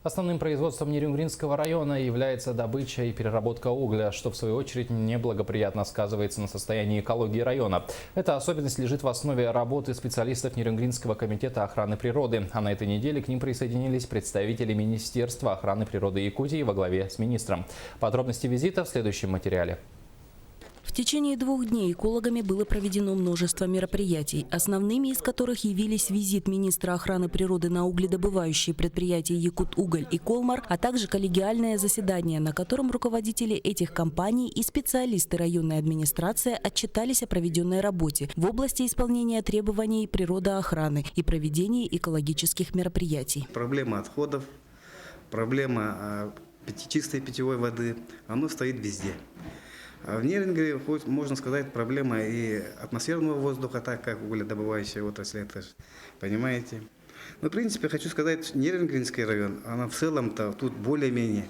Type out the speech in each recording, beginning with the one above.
Основным производством Нерюнгринского района является добыча и переработка угля, что в свою очередь неблагоприятно сказывается на состоянии экологии района. Эта особенность лежит в основе работы специалистов Нерюнгринского комитета охраны природы. А на этой неделе к ним присоединились представители Министерства охраны природы Якутии во главе с министром. Подробности визита в следующем материале. В течение 2 дней экологами было проведено множество мероприятий, основными из которых явились визит министра охраны природы на угледобывающие предприятия «Якутуголь» и «Колмар», а также коллегиальное заседание, на котором руководители этих компаний и специалисты районной администрации отчитались о проведенной работе в области исполнения требований природоохраны и проведении экологических мероприятий. Проблема отходов, проблема чистой питьевой воды, оно стоит везде. В Нерюнгри, можно сказать, проблема и атмосферного воздуха, так как угледобывающая отрасль, это же, понимаете. Но, в принципе, хочу сказать, Нерюнгринский район, она в целом-то тут более-менее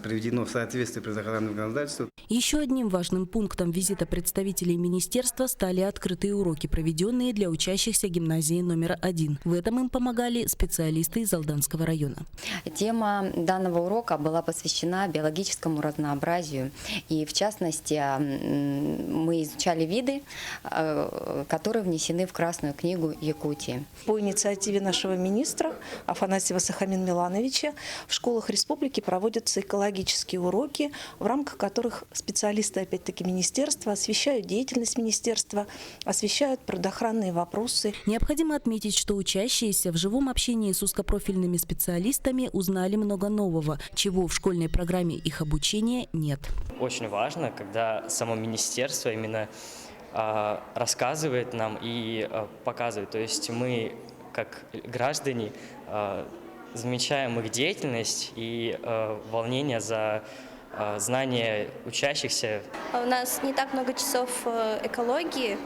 приведено в соответствии с природоохранным законодательством. Еще одним важным пунктом визита представителей министерства стали открытые уроки, проведенные для учащихся гимназии номер 1. В этом им помогали специалисты из Алданского района. Тема данного урока была посвящена биологическому разнообразию. И в частности, мы изучали виды, которые внесены в Красную книгу Якутии. По инициативе нашего министра Афанасьева Сахамин Милановича в школах республики проводятся экологические уроки, в рамках которых специалисты, опять-таки, министерства освещают деятельность министерства, освещают природоохранные вопросы. Необходимо отметить, что учащиеся в живом общении с узкопрофильными специалистами узнали много нового, чего в школьной программе их обучения нет. Очень важно, когда само министерство именно рассказывает нам и показывает. То есть мы, как граждане, замечаем их деятельность и волнение за знания учащихся. У нас не так много часов экологии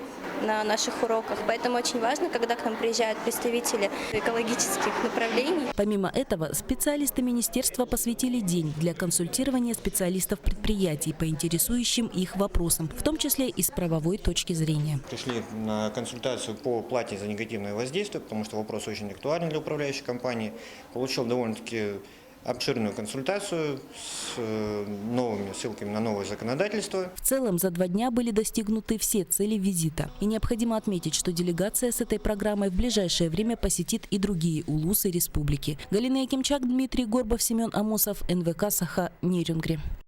на наших уроках, поэтому очень важно, когда к нам приезжают представители экологических направлений. Помимо этого, специалисты министерства посвятили день для консультирования специалистов предприятий по интересующим их вопросам, в том числе и с правовой точки зрения. Пришли на консультацию по плате за негативное воздействие, потому что вопрос очень актуален для управляющей компании. Получил довольно-таки обширную консультацию с новыми ссылками на новое законодательство. В целом, за 2 дня были достигнуты все цели визита. И необходимо отметить, что делегация с этой программой в ближайшее время посетит и другие улусы республики. Галина Якимчак, Дмитрий Горбов, Семен Амосов, НВК «Саха», Нерюнгри.